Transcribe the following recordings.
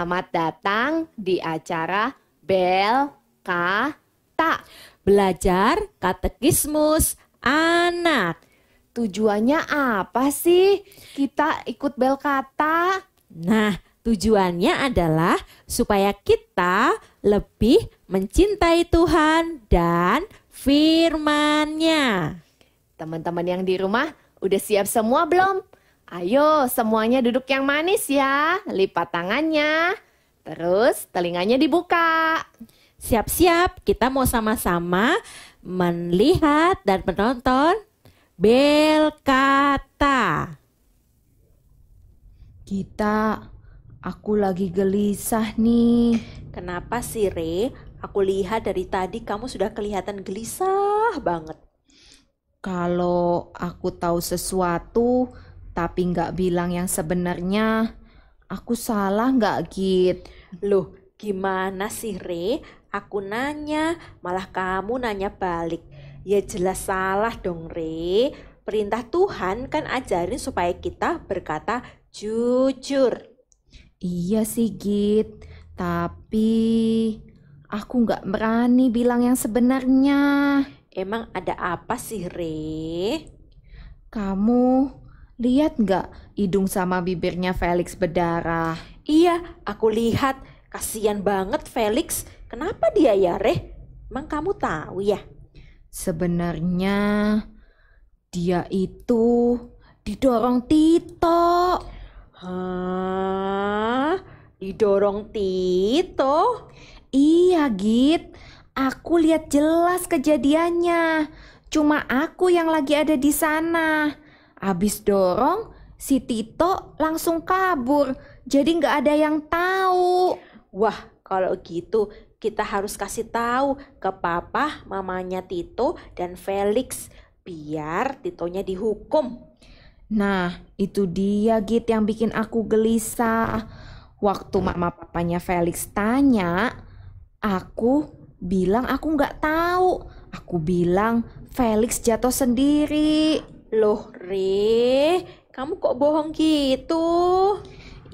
Selamat datang di acara Bel Kata. Belajar katekismus anak. Tujuannya apa sih kita ikut Bel Kata? Nah, tujuannya adalah supaya kita lebih mencintai Tuhan dan firman-Nya. Teman-teman yang di rumah udah siap semua belum? Ayo semuanya duduk yang manis ya. Lipat tangannya. Terus telinganya dibuka. Siap-siap, kita mau sama-sama melihat dan menonton Bel Kata. Aku lagi gelisah nih. Kenapa sih, Re? Aku lihat dari tadi kamu sudah kelihatan gelisah banget. Kalau aku tahu sesuatu tapi nggak bilang yang sebenarnya, aku salah nggak, Git? Loh, gimana sih, Re? Aku nanya, malah kamu nanya balik. Ya jelas salah dong, Re. Perintah Tuhan kan ajarin supaya kita berkata jujur. Iya sih, Git. Tapi aku nggak berani bilang yang sebenarnya. Emang ada apa sih, Re? Kamu lihat nggak hidung sama bibirnya Felix berdarah? Iya, aku lihat. Kasian banget Felix. Kenapa dia ya, Re? Emang kamu tahu ya? Sebenarnya dia itu didorong Tito. Hah? Didorong Tito? Iya, Git. Aku lihat jelas kejadiannya. Cuma aku yang lagi ada di sana. Abis dorong, si Tito langsung kabur. Jadi nggak ada yang tahu. Wah, kalau gitu kita harus kasih tahu ke papa, mamanya Tito dan Felix biar Titonya dihukum. Nah, itu dia, Git, yang bikin aku gelisah. Waktu mama papanya Felix tanya, aku bilang aku nggak tahu. Aku bilang Felix jatuh sendiri. Loh, Re, kamu kok bohong gitu?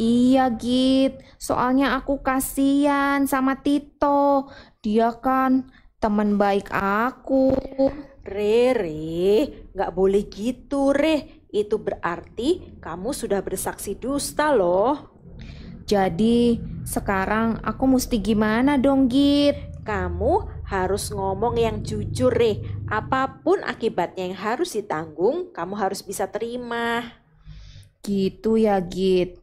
Iya, Git. Soalnya aku kasihan sama Tito. Dia kan teman baik aku. Re, nggak boleh gitu, Re. Itu berarti kamu sudah bersaksi dusta loh. Jadi sekarang aku mesti gimana dong, Git? Kamu harus ngomong yang jujur, Re. Apapun akibatnya yang harus ditanggung, kamu harus bisa terima. Gitu ya, Git.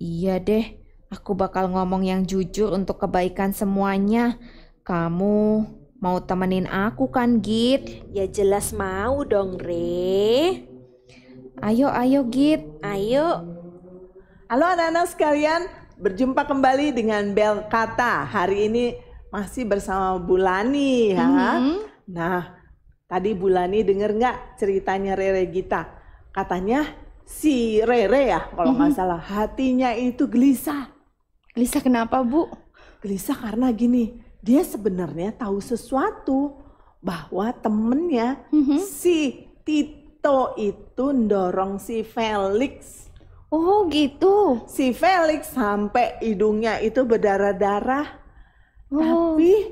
Iya deh, aku bakal ngomong yang jujur untuk kebaikan semuanya. Kamu mau temenin aku kan, Git? Ya jelas mau dong, Re. Ayo, Git. Ayo. Halo anak-anak sekalian, berjumpa kembali dengan Bel Kata. Hari ini masih bersama Bulani ya. Nah, tadi Bulani denger nggak ceritanya Rere Gita? Katanya si Rere ya, kalau nggak salah, hatinya itu gelisah. Gelisah kenapa, Bu? Gelisah karena gini, dia sebenarnya tahu sesuatu bahwa temennya si Tito itu ndorong si Felix. Oh, gitu. Si Felix sampai hidungnya itu berdarah-darah. Tapi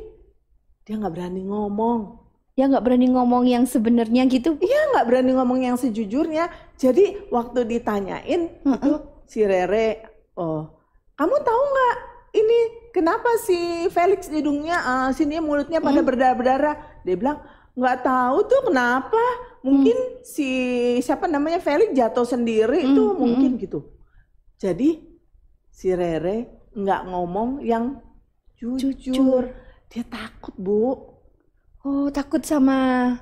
dia nggak berani ngomong. Ya nggak berani ngomong yang sebenarnya gitu. Iya, nggak berani ngomong yang sejujurnya. Jadi waktu ditanyain itu si Rere, oh kamu tahu nggak ini kenapa si Felix hidungnya sini mulutnya pada berdarah-berdarah? Dia bilang nggak tahu tuh kenapa. Mungkin si siapa namanya Felix jatuh sendiri itu mungkin gitu. Jadi si Rere nggak ngomong yang jujur. Dia takut, Bu. Oh, takut sama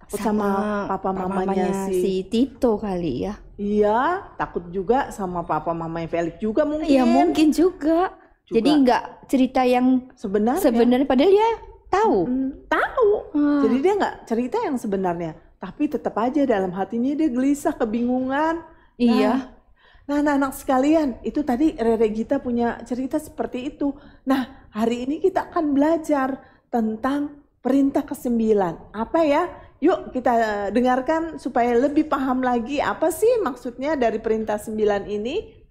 Papa mamanya si Tito kali ya. Iya, takut juga sama papa mamanya Felix juga mungkin. Iya, mungkin juga. Jadi nggak cerita yang sebenarnya padahal dia tahu. Tahu. Jadi dia nggak cerita yang sebenarnya. Tapi tetap aja dalam hatinya dia gelisah, kebingungan. Iya. Nah, anak-anak sekalian, itu tadi Rere Gita punya cerita seperti itu. Nah, hari ini kita akan belajar tentang perintah ke-9. Apa ya? Yuk kita dengarkan supaya lebih paham lagi apa sih maksudnya dari perintah 9 ini.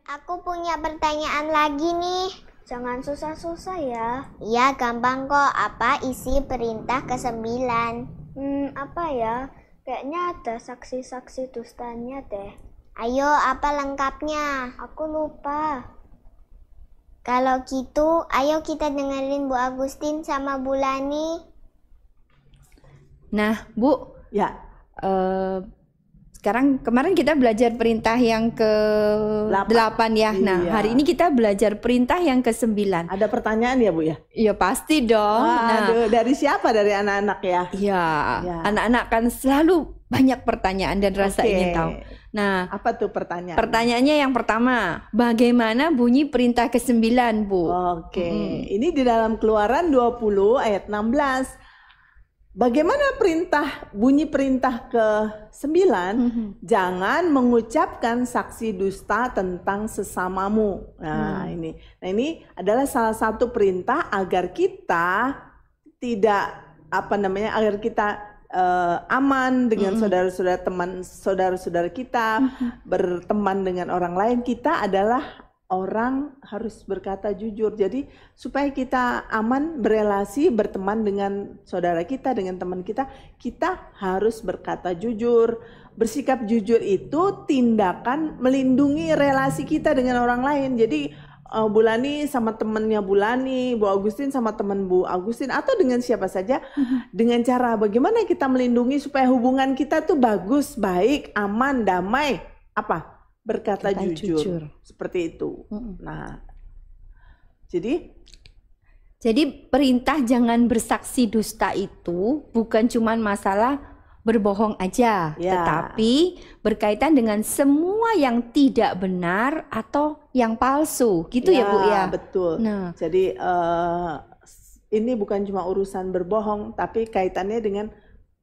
Aku punya pertanyaan lagi nih. Jangan susah-susah ya. Iya, gampang kok. Apa isi perintah ke-9? Apa ya? Kayaknya ada saksi-saksi dustanya deh. Ayo, apa lengkapnya? Aku lupa. Kalau gitu, ayo kita dengerin Bu Agustin sama Bu Lani. Nah, Bu, Ya, sekarang kemarin kita belajar perintah yang ke-8 ya. Nah, Iya. hari ini kita belajar perintah yang ke-9. ada pertanyaan ya Bu ya? Ya pasti dong. Nah, Aduh, dari siapa? Dari anak-anak ya? ya, Ya. anak-anak kan selalu banyak pertanyaan dan rasa Oke. ingin tahu. Nah, Apa tuh pertanyaan? pertanyaannya yang pertama, bagaimana bunyi perintah ke-9, Bu? Oke, ini di dalam Keluaran 20 ayat 16. Bagaimana bunyi perintah ke-9? Jangan mengucapkan saksi dusta tentang sesamamu. Nah, ini adalah salah satu perintah agar kita tidak agar kita aman dengan saudara-saudara kita, berteman dengan orang lain. Kita adalah orang harus berkata jujur. Jadi supaya kita aman berelasi, berteman dengan saudara kita, dengan teman kita, kita harus berkata jujur. Bersikap jujur itu tindakan melindungi relasi kita dengan orang lain. Jadi Bu Lani sama temannya Bu Lani, Bu Agustin sama teman Bu Agustin, atau dengan siapa saja, dengan cara bagaimana kita melindungi supaya hubungan kita tuh bagus, baik, aman, damai. Apa? Berkata jujur. Seperti itu. Nah, Jadi perintah jangan bersaksi dusta itu bukan cuma masalah berbohong aja, Ya. tetapi berkaitan dengan semua yang tidak benar atau yang palsu, gitu ya Bu ya. Betul. Nah, Jadi ini bukan cuma urusan berbohong, tapi kaitannya dengan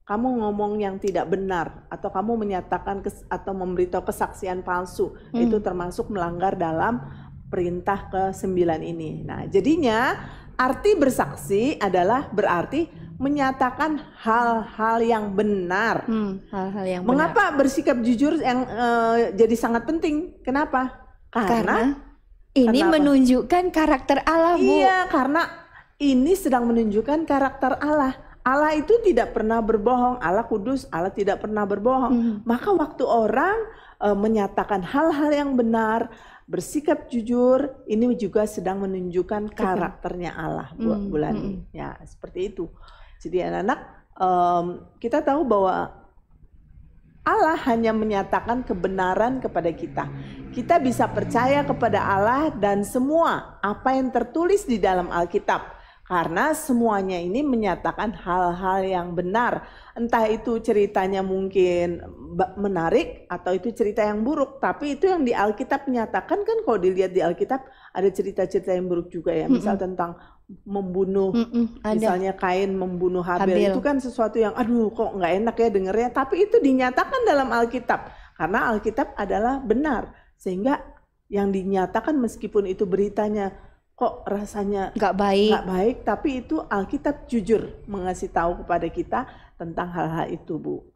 kamu ngomong yang tidak benar atau kamu menyatakan atau memberitahu kesaksian palsu, itu termasuk melanggar dalam perintah ke-9 ini. Nah, jadinya arti bersaksi adalah berarti menyatakan hal-hal yang benar. hal-hal yang benar. Mengapa bersikap jujur yang jadi sangat penting? Kenapa? Karena ini Kenapa? menunjukkan karakter Allah, Bu. Iya, karena ini sedang menunjukkan karakter Allah. Allah itu tidak pernah berbohong, Allah kudus, Allah tidak pernah berbohong. Maka waktu orang menyatakan hal-hal yang benar, bersikap jujur, ini juga sedang menunjukkan karakternya Allah, Bu Lani. Ya, seperti itu. Jadi anak-anak, kita tahu bahwa Allah hanya menyatakan kebenaran kepada kita. Kita bisa percaya kepada Allah dan semua apa yang tertulis di dalam Alkitab. Karena semuanya ini menyatakan hal-hal yang benar. Entah itu ceritanya mungkin menarik atau itu cerita yang buruk. Tapi itu yang di Alkitab menyatakan kan, kalau dilihat di Alkitab ada cerita-cerita yang buruk juga ya. Misal tentang membunuh, misalnya Kain membunuh Habel. Itu kan sesuatu yang aduh kok nggak enak ya dengernya. Tapi itu dinyatakan dalam Alkitab. Karena Alkitab adalah benar. Sehingga yang dinyatakan meskipun itu beritanya kok rasanya Nggak baik. nggak baik, tapi itu Alkitab jujur mengasih tahu kepada kita tentang hal-hal itu, Bu.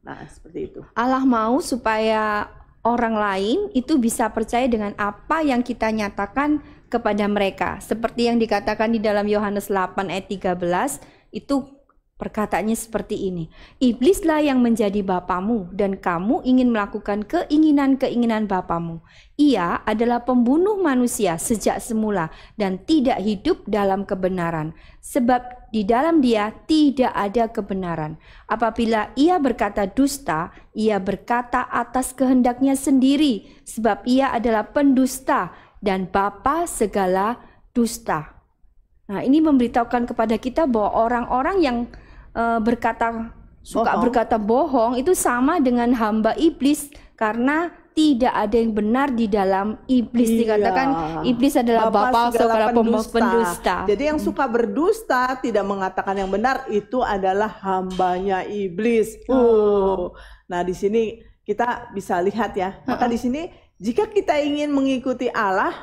Nah, seperti itu. Allah mau supaya orang lain itu bisa percaya dengan apa yang kita nyatakan kepada mereka. Seperti yang dikatakan di dalam Yohanes 8 ayat 13, itu perkataannya seperti ini. Iblislah yang menjadi bapamu dan kamu ingin melakukan keinginan-keinginan bapamu. Ia adalah pembunuh manusia sejak semula dan tidak hidup dalam kebenaran. Sebab di dalam dia tidak ada kebenaran. Apabila ia berkata dusta, ia berkata atas kehendaknya sendiri. Sebab ia adalah pendusta dan bapa segala dusta. Nah, ini memberitahukan kepada kita bahwa orang-orang yang berkata bohong itu sama dengan hamba iblis, karena tidak ada yang benar di dalam iblis. Dikatakan iblis adalah bapa segala pendusta. Jadi yang suka berdusta, tidak mengatakan yang benar, itu adalah hambanya iblis. Nah, di sini kita bisa lihat ya. Maka di sini jika kita ingin mengikuti Allah,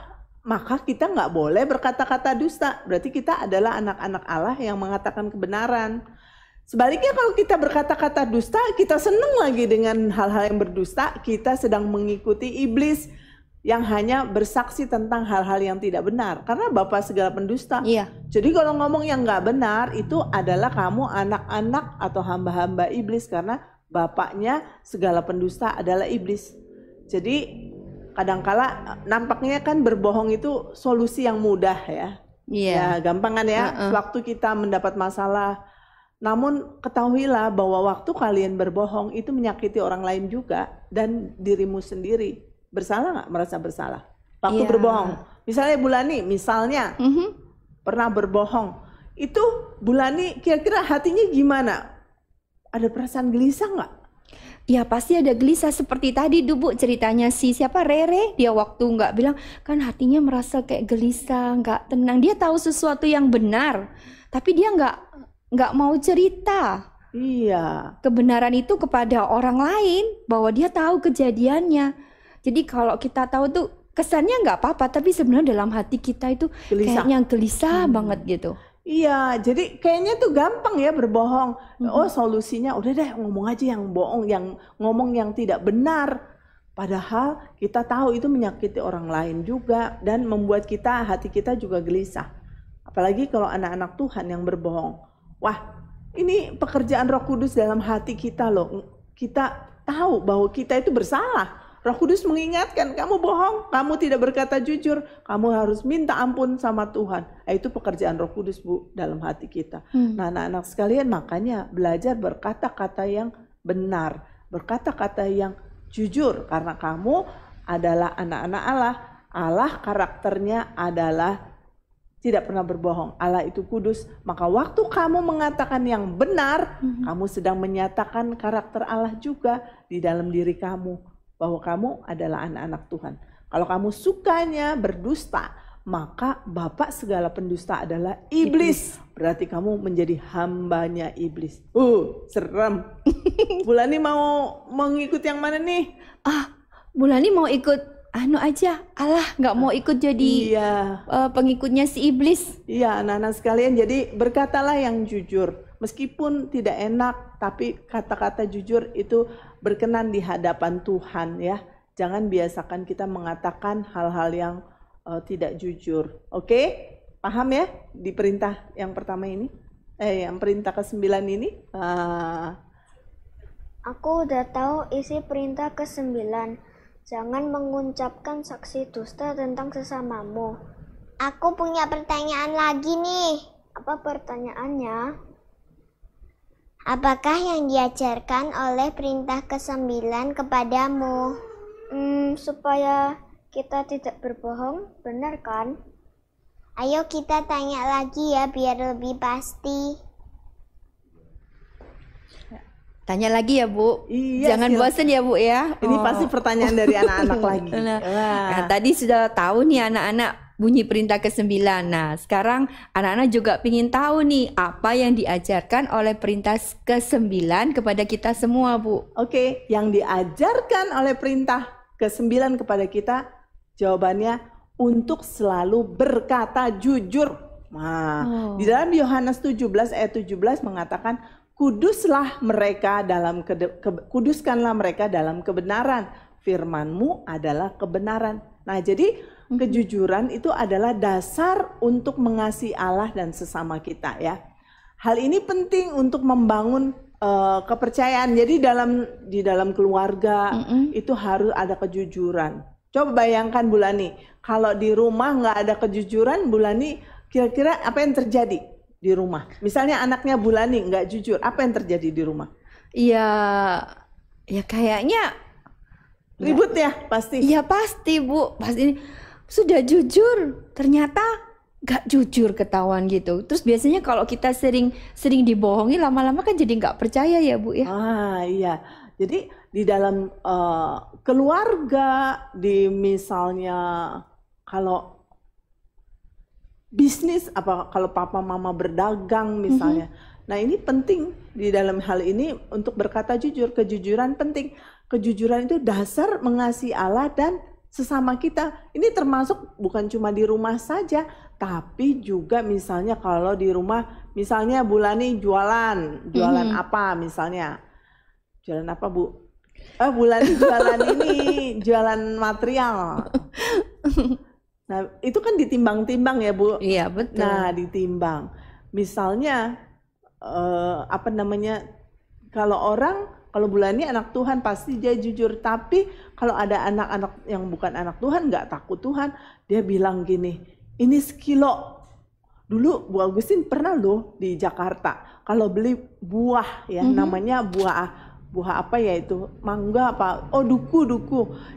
maka kita nggak boleh berkata-kata dusta. Berarti kita adalah anak-anak Allah yang mengatakan kebenaran. Sebaliknya kalau kita berkata-kata dusta, kita senang lagi dengan hal-hal yang berdusta, kita sedang mengikuti iblis. yang hanya bersaksi tentang hal-hal yang tidak benar. Karena Bapa segala pendusta. Iya. Jadi kalau ngomong yang nggak benar itu adalah kamu anak-anak atau hamba-hamba iblis, karena bapaknya segala pendusta adalah iblis. Jadi kadangkala nampaknya kan berbohong itu solusi yang mudah ya. Iya. Ya gampang kan ya, waktu kita mendapat masalah. Namun ketahuilah bahwa waktu kalian berbohong itu menyakiti orang lain juga dan dirimu sendiri. Bersalah nggak? Merasa bersalah waktu Iya. berbohong. Misalnya Bulani, misalnya pernah berbohong. Itu Bulani kira-kira hatinya gimana? Ada perasaan gelisah nggak? Ya pasti ada gelisah seperti tadi Bu ceritanya siapa Rere, dia waktu nggak bilang kan hatinya merasa kayak gelisah, nggak tenang. Dia tahu sesuatu yang benar, tapi dia nggak mau cerita Iya. kebenaran itu kepada orang lain bahwa dia tahu kejadiannya. Jadi kalau kita tahu tuh kesannya nggak apa-apa, tapi sebenarnya dalam hati kita itu Gelisah. kayaknya gelisah banget gitu. Iya, jadi kayaknya tuh gampang ya berbohong. Oh, solusinya udah deh ngomong aja yang bohong, yang ngomong yang tidak benar. Padahal kita tahu itu menyakiti orang lain juga dan membuat hati kita juga gelisah. Apalagi kalau anak-anak Tuhan yang berbohong. Wah, ini pekerjaan Roh Kudus dalam hati kita loh. Kita tahu bahwa kita itu bersalah. Roh Kudus mengingatkan, kamu bohong, kamu tidak berkata jujur, kamu harus minta ampun sama Tuhan. Itu pekerjaan Roh Kudus Bu dalam hati kita. Nah anak-anak sekalian makanya belajar berkata-kata yang benar, berkata-kata yang jujur. Karena kamu adalah anak-anak Allah. Allah karakternya adalah tidak pernah berbohong. Allah itu kudus. Maka waktu kamu mengatakan yang benar, kamu sedang menyatakan karakter Allah juga di dalam diri kamu. Bahwa kamu adalah anak-anak Tuhan. Kalau kamu sukanya berdusta, maka Bapak segala pendusta adalah iblis. Berarti kamu menjadi hambanya iblis. Serem. Bulani mau mengikut yang mana nih? Bulani mau ikut aja, Allah nggak mau ikut jadi pengikutnya si iblis. Iya anak-anak sekalian, jadi berkatalah yang jujur. Meskipun tidak enak, tapi kata-kata jujur itu berkenan di hadapan Tuhan ya. Jangan biasakan kita mengatakan hal-hal yang tidak jujur. Oke? Paham ya di perintah yang pertama ini? Yang perintah ke-9 ini? Aku udah tahu isi perintah ke-9. Jangan mengucapkan saksi dusta tentang sesamamu. Aku punya pertanyaan lagi nih. Apa pertanyaannya? Apakah yang diajarkan oleh perintah ke-9 kepadamu? Supaya kita tidak berbohong, benar kan? Ayo kita tanya lagi ya biar lebih pasti. Tanya lagi ya Bu. Iya, Jangan bosan ya Bu ya. Ini pasti pertanyaan dari anak-anak lagi. Nah, tadi sudah tahu nih anak-anak bunyi perintah ke-9. Nah, sekarang anak-anak juga ingin tahu nih apa yang diajarkan oleh perintah ke-9 kepada kita semua, Bu. Oke, yang diajarkan oleh perintah ke-9 kepada kita, jawabannya untuk selalu berkata jujur. Nah, di dalam Yohanes 17 ayat 17 mengatakan, kuduskanlah mereka dalam kebenaran. Firman-Mu adalah kebenaran. Nah, jadi kejujuran itu adalah dasar untuk mengasihi Allah dan sesama kita ya. Hal ini penting untuk membangun kepercayaan. Jadi di dalam keluarga itu harus ada kejujuran. Coba bayangkan Bulani, kalau di rumah nggak ada kejujuran, Bulani kira-kira apa yang terjadi di rumah? Misalnya anaknya Bulani nggak jujur, apa yang terjadi di rumah? Ya kayaknya ribut ya pasti. Iya pasti Bu, pasti sudah jujur ternyata nggak jujur ketahuan gitu. Terus biasanya kalau kita sering dibohongi lama-lama kan jadi nggak percaya ya Bu ya. Iya. Jadi di dalam keluarga, di misalnya kalau bisnis, kalau papa mama berdagang misalnya. Nah ini penting di dalam hal ini untuk berkata jujur. Kejujuran penting. Kejujuran itu dasar mengasihi Allah dan sesama kita. Ini termasuk bukan cuma di rumah saja, tapi juga misalnya kalau di rumah, misalnya Bulani jualan apa misalnya? Jualan apa Bu? Bulani jualan ini, jualan material. Nah, itu kan ditimbang-timbang ya, Bu. Iya, betul. Nah, ditimbang. Misalnya kalau Bulani anak Tuhan pasti dia jujur, tapi kalau ada anak-anak yang bukan anak Tuhan, nggak takut Tuhan, dia bilang gini, ini sekilo. Dulu Bu Agustin pernah loh di Jakarta, kalau beli buah ya, namanya buah apa ya itu, mangga apa, duku.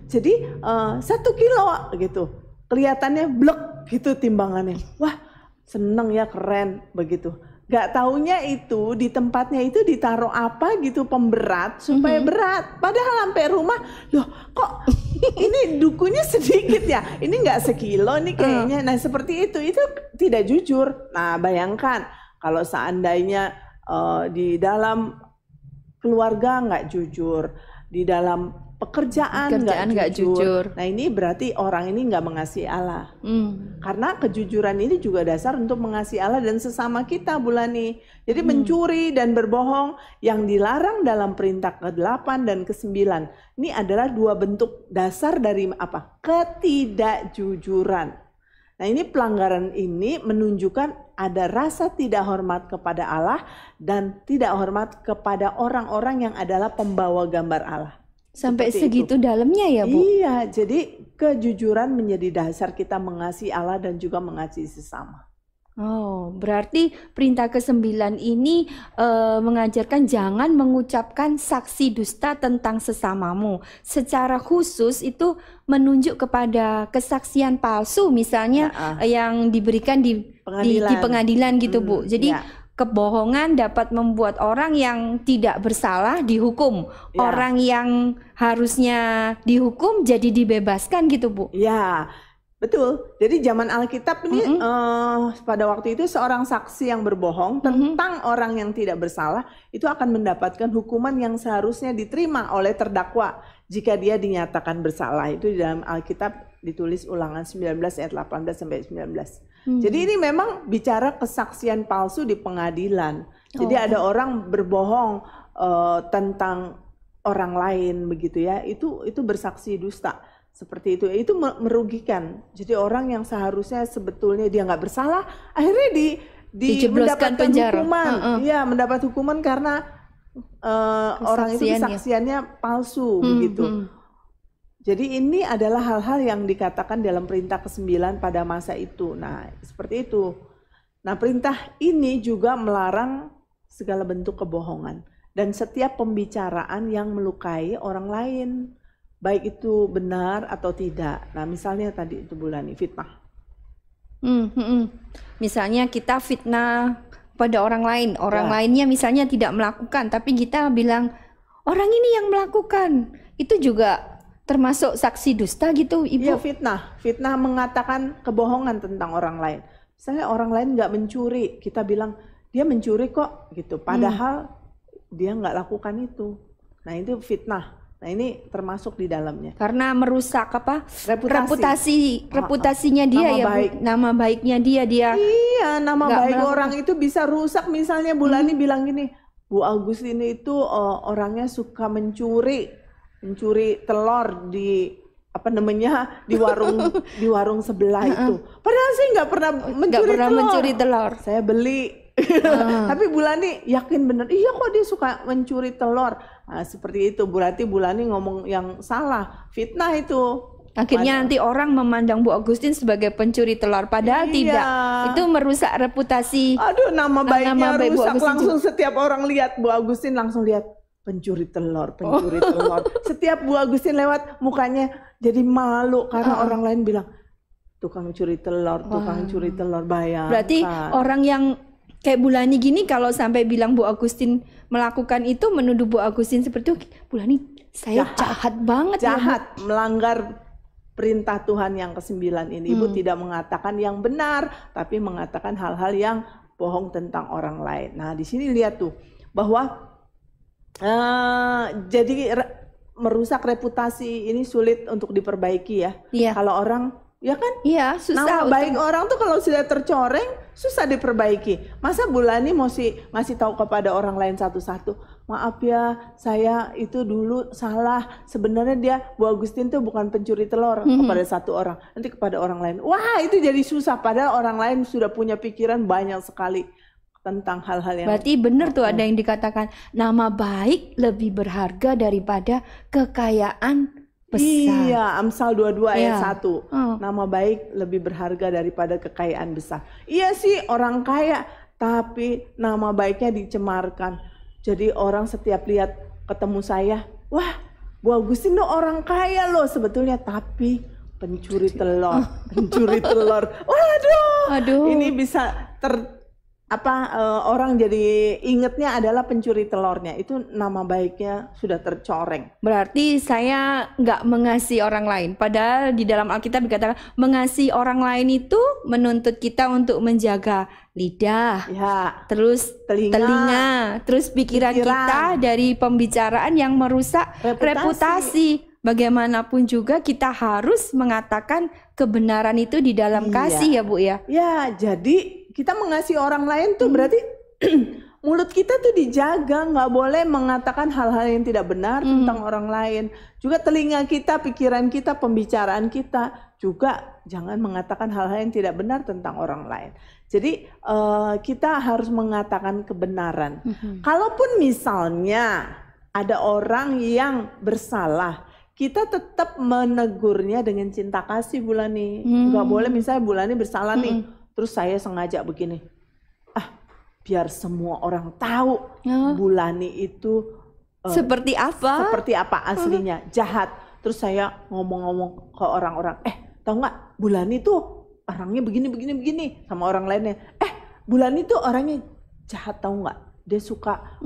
Jadi 1 kilo gitu, kelihatannya blek gitu timbangannya. Wah, seneng ya, keren begitu. Gak taunya itu di tempatnya itu ditaruh apa gitu, pemberat supaya berat. Padahal sampai rumah, loh kok ini dukunya sedikit ya? Ini nggak sekilo nih kayaknya. Nah seperti itu tidak jujur. Nah bayangkan kalau seandainya di dalam keluarga nggak jujur, di dalam pekerjaan nggak jujur. Nah ini berarti orang ini nggak mengasihi Allah. Karena kejujuran ini juga dasar untuk mengasihi Allah dan sesama kita, Bulani. Jadi mencuri dan berbohong yang dilarang dalam perintah ke-8 dan ke-9. Ini adalah 2 bentuk dasar dari apa? Ketidakjujuran. Nah ini pelanggaran ini menunjukkan ada rasa tidak hormat kepada Allah dan tidak hormat kepada orang-orang yang adalah pembawa gambar Allah. Sampai Seperti segitu itu. dalamnya ya, Bu? Iya, jadi kejujuran menjadi dasar kita mengasihi Allah dan juga mengasihi sesama. Oh, berarti perintah ke-9 ini mengajarkan jangan mengucapkan saksi dusta tentang sesamamu. Secara khusus itu menunjuk kepada kesaksian palsu misalnya yang diberikan di pengadilan gitu, Bu. Jadi kebohongan dapat membuat orang yang tidak bersalah dihukum. Orang yang harusnya dihukum jadi dibebaskan gitu, Bu. Ya, betul. Jadi zaman Alkitab ini pada waktu itu seorang saksi yang berbohong tentang orang yang tidak bersalah itu akan mendapatkan hukuman yang seharusnya diterima oleh terdakwa jika dia dinyatakan bersalah. Itu di dalam Alkitab ditulis Ulangan 19 ayat 18 sampai 19. Jadi ini memang bicara kesaksian palsu di pengadilan. Jadi ada orang berbohong tentang orang lain begitu ya. Itu bersaksi dusta. Seperti itu merugikan. Jadi orang yang seharusnya sebetulnya dia nggak bersalah, akhirnya dijebloskan mendapatkan penjara. hukuman. Iya, mendapat hukuman karena orang itu kesaksiannya palsu begitu. Jadi ini adalah hal-hal yang dikatakan dalam perintah ke-9 pada masa itu. Nah, seperti itu. Nah, perintah ini juga melarang segala bentuk kebohongan dan setiap pembicaraan yang melukai orang lain, baik itu benar atau tidak. Nah, misalnya tadi itu Bulani, fitnah. Misalnya kita fitnah pada orang lain, lainnya misalnya tidak melakukan, tapi kita bilang orang ini yang melakukan. Itu juga termasuk saksi dusta gitu, Ibu? Iya, fitnah mengatakan kebohongan tentang orang lain. Misalnya orang lain nggak mencuri, kita bilang dia mencuri kok gitu, padahal dia nggak lakukan itu. Nah itu fitnah. Nah ini termasuk di dalamnya. Karena merusak apa? Reputasinya dia ya, Bu. Nama baiknya dia. Iya, nama baik orang itu bisa rusak. Misalnya Bulani bilang gini, Bu Agustin itu orangnya suka mencuri telur di di warung sebelah itu. Padahal saya nggak pernah mencuri telur. Saya beli. Tapi Bulani yakin benar, iya kok dia suka mencuri telur. Nah, seperti itu, berarti Bulani ngomong yang salah, fitnah itu. Akhirnya nanti orang memandang Bu Agustin sebagai pencuri telur, padahal tidak. Itu merusak reputasi. Aduh, nama baiknya rusak. Langsung setiap orang lihat Bu Agustin langsung lihat pencuri telur. Setiap Bu Agustin lewat mukanya jadi malu karena orang lain bilang tukang curi telur, bayangkan. Berarti orang yang kayak Bulani gini kalau sampai bilang Bu Agustin melakukan itu, menuduh Bu Agustin seperti itu, Bulani saya jahat banget. Jahat, melanggar perintah Tuhan yang ke-9 ini. Ibu tidak mengatakan yang benar, tapi mengatakan hal-hal yang bohong tentang orang lain. Nah, di sini lihat tuh bahwa jadi merusak reputasi ini sulit untuk diperbaiki ya. Kalau orang, ya kan? Iya, susah. Nama baik orang tuh kalau sudah tercoreng, susah diperbaiki. Masa Bu Lani mesti ngasih tahu kepada orang lain satu-satu, maaf ya, saya itu dulu salah. Sebenarnya dia, Bu Agustin tuh bukan pencuri telur kepada satu orang, nanti kepada orang lain. Wah, itu jadi susah. Padahal orang lain sudah punya pikiran banyak sekali tentang hal-hal yang. Berarti benar tuh ada yang dikatakan nama baik lebih berharga daripada kekayaan besar. Iya, Amsal 22 ayat Iya. 1. Nama baik lebih berharga daripada kekayaan besar. Iya sih, orang kaya, tapi nama baiknya dicemarkan. Jadi orang setiap lihat ketemu saya, wah, Bu Agustin tuh orang kaya loh sebetulnya, tapi pencuri telur, pencuri telur. Waduh, Aduh. ini bisa orang jadi ingetnya adalah pencuri telurnya. Itu nama baiknya sudah tercoreng. Berarti saya nggak mengasihi orang lain. Padahal di dalam Alkitab dikatakan mengasihi orang lain itu menuntut kita untuk menjaga lidah, Ya, terus telinga, telinga, terus pikiran kita dari pembicaraan yang merusak reputasi. Bagaimanapun juga kita harus mengatakan kebenaran itu di dalam Iya. kasih ya Bu ya. Ya, jadi kita mengasihi orang lain tuh berarti mulut kita tuh dijaga, nggak boleh mengatakan hal-hal yang tidak benar tentang orang lain. Juga telinga kita, pikiran kita, pembicaraan kita juga jangan mengatakan hal-hal yang tidak benar tentang orang lain. Jadi kita harus mengatakan kebenaran. Kalaupun misalnya ada orang yang bersalah, kita tetap menegurnya dengan cinta kasih, Bu Lani. Nggak boleh misalnya Bu Lani bersalah nih, terus saya sengaja begini, biar semua orang tahu Bu Lani itu Seperti apa? seperti apa aslinya, jahat. Terus saya ngomong-ngomong ke orang-orang, tahu nggak, Bu Lani tuh orangnya begini sama orang lainnya. Bu Lani tuh orangnya jahat, tahu nggak? Dia suka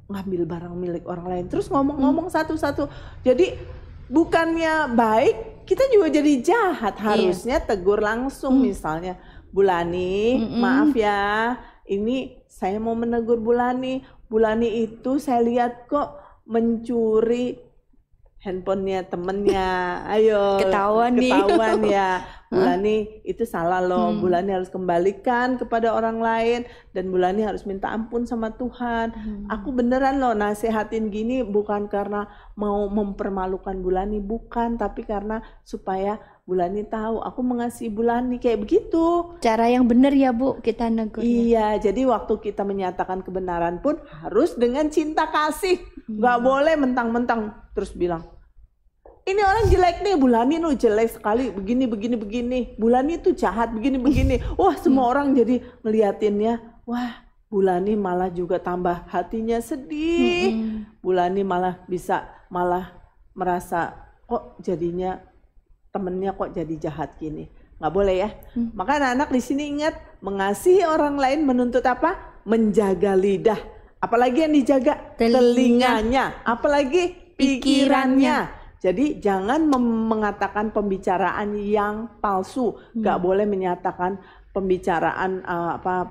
ngambil barang milik orang lain. Terus ngomong-ngomong satu-satu. Jadi bukannya baik, kita juga jadi jahat. Harusnya tegur langsung, misalnya, Bu Lani, maaf ya, ini saya mau menegur Bu Lani. Bu Lani itu saya lihat kok mencuri handphonenya temennya. Ayo, Ketahuan nih. ya. Bu Lani itu salah loh. Bu Lani harus kembalikan kepada orang lain, dan Bu Lani harus minta ampun sama Tuhan. Aku beneran loh nasehatin gini bukan karena mau mempermalukan Bu Lani, bukan, tapi karena supaya Bu Lani tahu aku mengasihi Bu Lani, kayak begitu. Cara yang benar ya Bu kita negurnya. Iya, jadi waktu kita menyatakan kebenaran pun harus dengan cinta kasih. Nggak boleh mentang-mentang terus bilang, ini orang jelek nih, Bu Lani lu jelek sekali, begini. Bu Lani itu jahat, begini. Wah, semua orang jadi ngeliatinnya, wah, Bu Lani malah juga tambah hatinya sedih. Bu Lani malah merasa kok jadinya temennya kok jadi jahat gini. Nggak boleh ya. Maka anak-anak di sini ingat, mengasihi orang lain menuntut apa? Menjaga lidah. Apalagi yang dijaga? Telinganya. Apalagi pikirannya. Jadi jangan mengatakan pembicaraan yang palsu. Nggak boleh menyatakan pembicaraan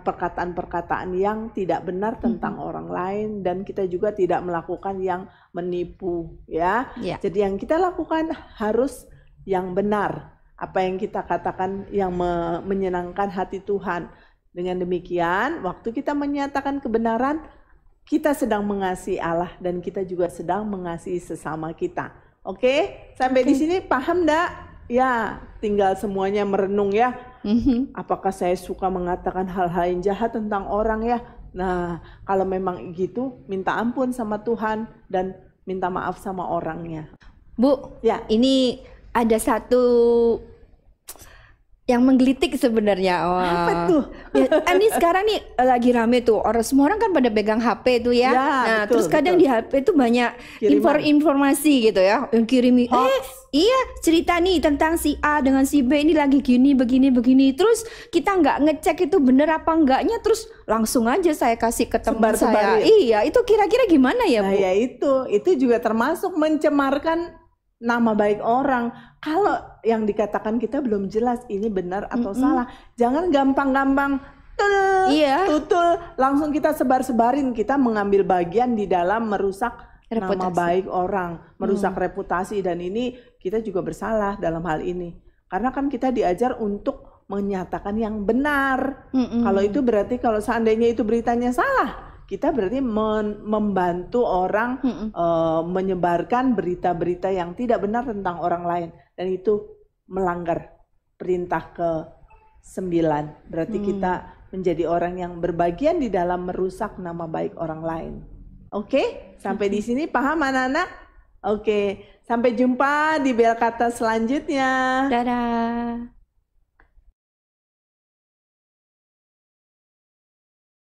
perkataan-perkataan yang tidak benar tentang orang lain, dan kita juga tidak melakukan yang menipu ya. Jadi yang kita lakukan harus yang benar, apa yang kita katakan yang menyenangkan hati Tuhan. Dengan demikian, waktu kita menyatakan kebenaran, kita sedang mengasihi Allah dan kita juga sedang mengasihi sesama kita. Oke, sampai di sini paham enggak? Ya, tinggal semuanya merenung ya. Apakah saya suka mengatakan hal-hal yang jahat tentang orang ya? Nah, kalau memang gitu, minta ampun sama Tuhan dan minta maaf sama orangnya. Bu, Ya. ini ada satu yang menggelitik sebenarnya. Apa tuh? Ya, ini sekarang nih lagi rame tuh. Semua orang kan pada pegang HP tuh ya. Ya, Nah, betul, terus kadang di HP itu banyak Kiriman. informasi gitu ya. Yang kirimi, iya cerita nih tentang si A dengan si B ini lagi gini, begini. Terus kita nggak ngecek itu bener apa enggaknya. Terus langsung aja saya kasih ke teman saya. Sebar-sebarin. Iya, itu kira-kira gimana ya, Nah, Bu? ya itu juga termasuk mencemarkan nama baik orang. Kalau yang dikatakan kita belum jelas ini benar atau salah, jangan gampang-gampang tutul langsung kita sebar-sebarin. Kita mengambil bagian di dalam merusak nama baik orang, merusak reputasi, dan ini kita juga bersalah dalam hal ini. Karena kan kita diajar untuk menyatakan yang benar. Mm-mm. Kalau itu berarti kalau seandainya itu beritanya salah, kita berarti membantu orang menyebarkan berita-berita yang tidak benar tentang orang lain, dan itu melanggar perintah ke-9. Berarti kita menjadi orang yang berbagian di dalam merusak nama baik orang lain. Oke, sampai di sini paham anak-anak? Oke, sampai jumpa di bel kata selanjutnya. Dadah.